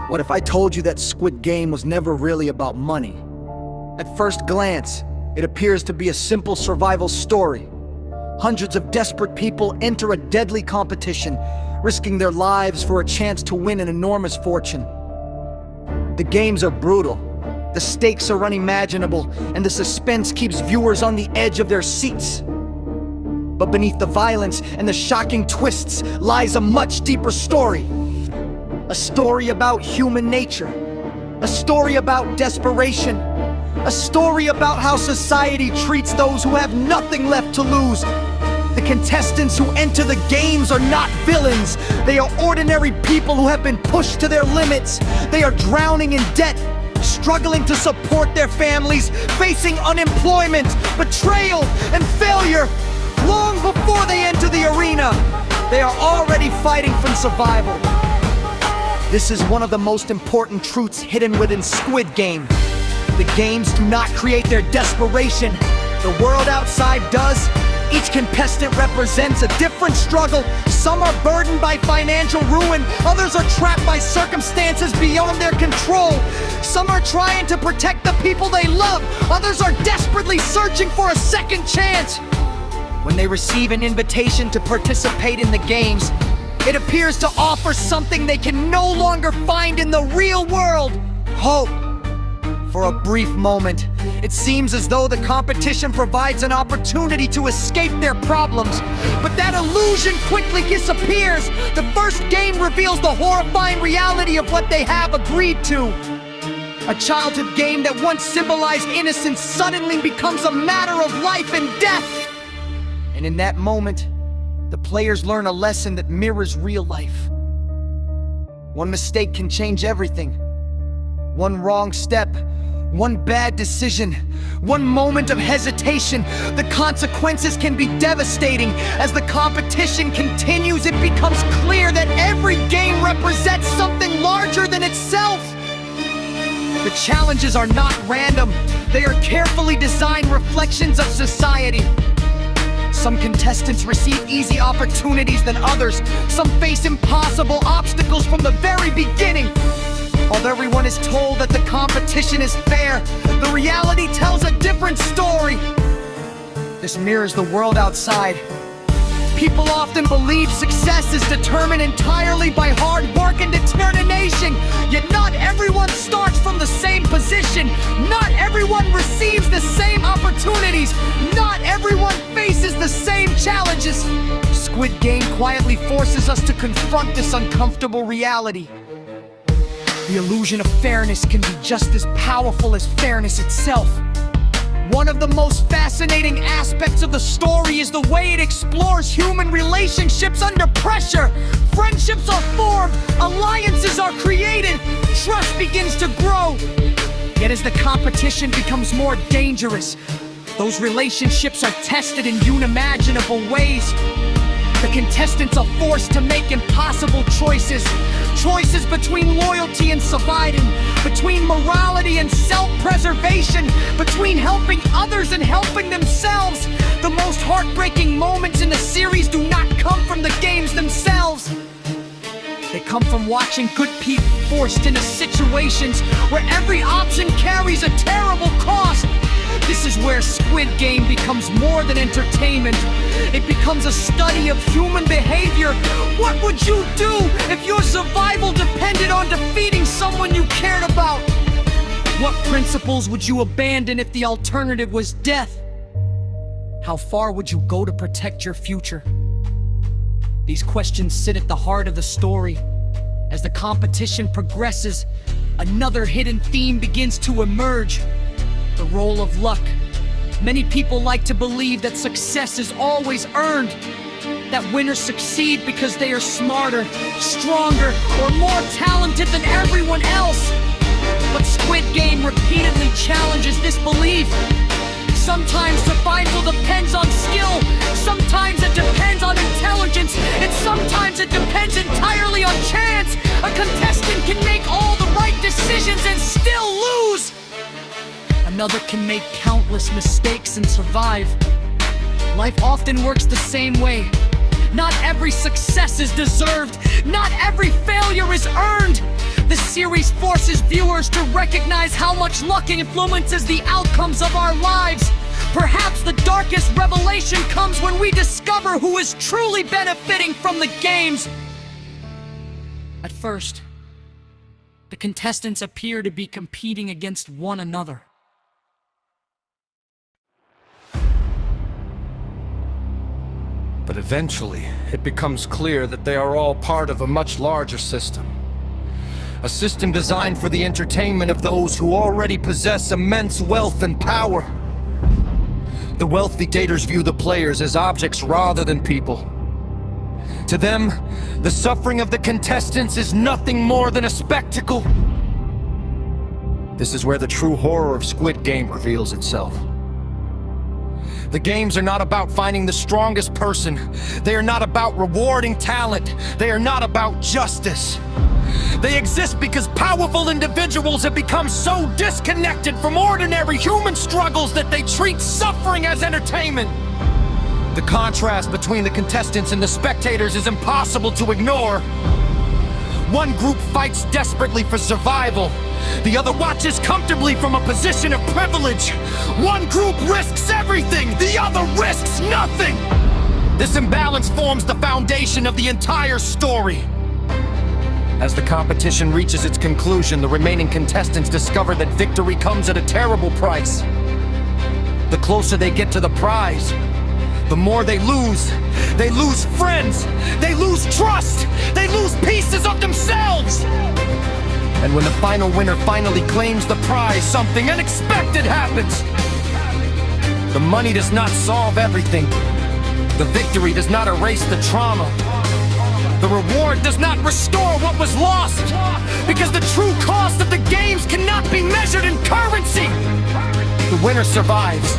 What if I told you that Squid Game was never really about money? At first glance, it appears to be a simple survival story. Hundreds of desperate people enter a deadly competition, risking their lives for a chance to win an enormous fortune. The games are brutal, the stakes are unimaginable, and the suspense keeps viewers on the edge of their seats. But beneath the violence and the shocking twists lies a much deeper story. A story about human nature. A story about desperation. A story about how society treats those who have nothing left to lose. The contestants who enter the games are not villains. They are ordinary people who have been pushed to their limits. They are drowning in debt, struggling to support their families, facing unemployment, betrayal, and failure. Long before they enter the arena, they are already fighting for survival. This is one of the most important truths hidden within Squid Game. The games do not create their desperation. The world outside does. Each contestant represents a different struggle. Some are burdened by financial ruin. Others are trapped by circumstances beyond their control. Some are trying to protect the people they love. Others are desperately searching for a second chance. When they receive an invitation to participate in the games, it appears to offer something they can no longer find in the real world: hope. For a brief moment, it seems as though the competition provides an opportunity to escape their problems. But that illusion quickly disappears. The first game reveals the horrifying reality of what they have agreed to. A childhood game that once symbolized innocence suddenly becomes a matter of life and death. And in that moment, the players learn a lesson that mirrors real life. One mistake can change everything. One wrong step, one bad decision, one moment of hesitation. The consequences can be devastating. As the competition continues, it becomes clear that every game represents something larger than itself. The challenges are not random. They are carefully designed reflections of society. Some contestants receive easy opportunities than others. Some face impossible obstacles from the very beginning. Although everyone is told that the competition is fair, the reality tells a different story. This mirrors the world outside. People often believe success is determined entirely by hard work and determination. Yet not everyone starts from the same position. Not everyone receives the same opportunities. Not everyone faces the same challenges. Squid Game quietly forces us to confront this uncomfortable reality. The illusion of fairness can be just as powerful as fairness itself. One of the most fascinating aspects of the story is the way it explores human relationships under pressure. Friendships are formed, alliances are created, trust begins to grow. Yet as the competition becomes more dangerous, those relationships are tested in unimaginable ways. The contestants are forced to make impossible choices. Choices between loyalty and surviving, between morality and self-preservation, between helping others and helping themselves. The most heartbreaking moments in the series do not come from the games themselves. They come from watching good people forced into situations where every option carries a terrible cost. This is where Squid Game becomes more than entertainment. It becomes a study of human behavior. What would you do if your survival depended on defeating someone you cared about? What principles would you abandon if the alternative was death? How far would you go to protect your future? These questions sit at the heart of the story. As the competition progresses, another hidden theme begins to emerge: the role of luck. Many people like to believe that success is always earned, that winners succeed because they are smarter, stronger, or more talented than everyone else. But Squid Game repeatedly challenges this belief. Sometimes survival depends on skill, sometimes it depends on intelligence, and sometimes it depends entirely on chance. A contestant can make all the right decisions and still lose. Another can make countless mistakes and survive. Life often works the same way. Not every success is deserved. Not every failure is earned. The series forces viewers to recognize how much luck influences the outcomes of our lives. Perhaps the darkest revelation comes when we discover who is truly benefiting from the games. At first, the contestants appear to be competing against one another. But eventually, it becomes clear that they are all part of a much larger system. A system designed for the entertainment of those who already possess immense wealth and power. The wealthy dictators view the players as objects rather than people. To them, the suffering of the contestants is nothing more than a spectacle. This is where the true horror of Squid Game reveals itself. The games are not about finding the strongest person. They are not about rewarding talent. They are not about justice. They exist because powerful individuals have become so disconnected from ordinary human struggles that they treat suffering as entertainment. The contrast between the contestants and the spectators is impossible to ignore. One group fights desperately for survival. The other watches comfortably from a position of privilege. One group risks everything, the other risks nothing. This imbalance forms the foundation of the entire story. As the competition reaches its conclusion, the remaining contestants discover that victory comes at a terrible price. The closer they get to the prize, the more they lose. They lose friends, they lose trust, they lose pieces of themselves. And when the final winner finally claims the prize, something unexpected happens. The money does not solve everything. The victory does not erase the trauma. The reward does not restore what was lost, because the true cost of the games cannot be measured in currency. The winner survives,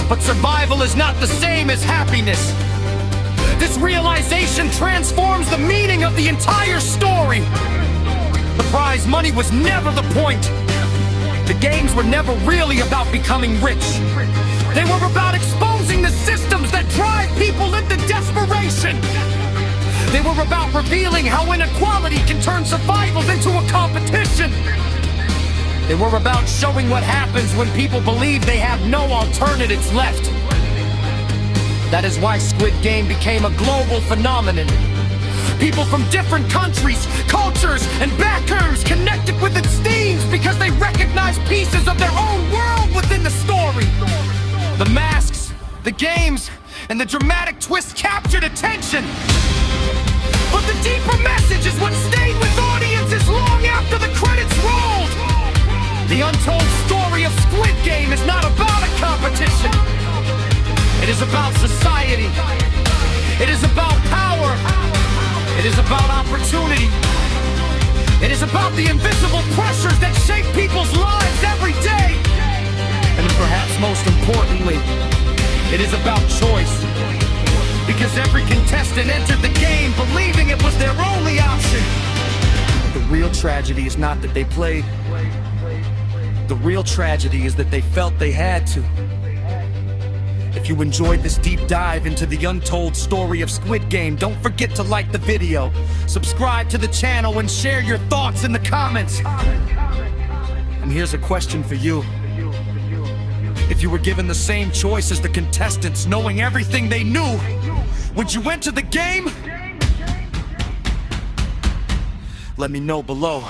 but survival is not the same as happiness. This realization transforms the meaning of the entire story. The prize money was never the point. The games were never really about becoming rich. They were about exposing the systems that drive people into desperation. They were about revealing how inequality can turn survival into a competition. They were about showing what happens when people believe they have no alternatives left. That is why Squid Game became a global phenomenon. People from different countries, cultures, and backgrounds connected with its themes because they recognized pieces of their own world within the story. The masks, the games, and the dramatic twist captured attention. But the deeper message is what stayed with audiences long after the credits rolled. The untold story of Squid Game is not about a competition. It is about society. It is about power. It is about opportunity. It is about the invisible pressures that shape people's lives every day. And perhaps most importantly, it is about choice. Because every contestant entered the game believing it was their only option. The real tragedy is not that they played. The real tragedy is that they felt they had to. If you enjoyed this deep dive into the untold story of Squid Game, don't forget to like the video, subscribe to the channel, and share your thoughts in the comments. And here's a question for you. If you were given the same choice as the contestants, knowing everything they knew, would you enter the game? Let me know below.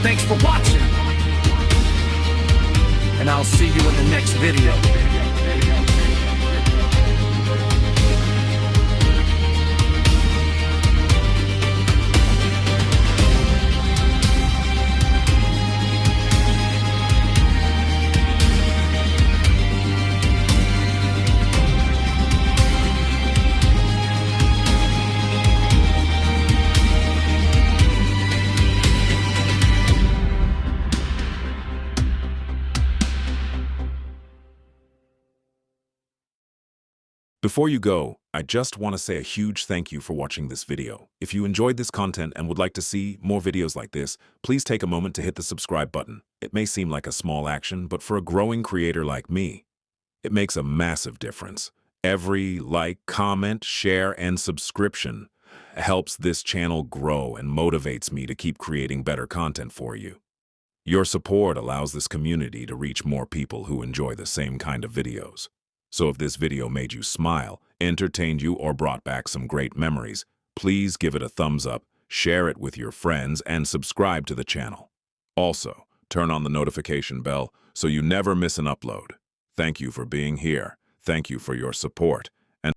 Thanks for watching, and I'll see you in the next video. Before you go, I just want to say a huge thank you for watching this video. If you enjoyed this content and would like to see more videos like this, please take a moment to hit the subscribe button. It may seem like a small action, but for a growing creator like me, it makes a massive difference. Every like, comment, share, and subscription helps this channel grow and motivates me to keep creating better content for you. Your support allows this community to reach more people who enjoy the same kind of videos. So if this video made you smile, entertained you, or brought back some great memories, please give it a thumbs up, share it with your friends, and subscribe to the channel. Also, turn on the notification bell so you never miss an upload. Thank you for being here. Thank you for your support.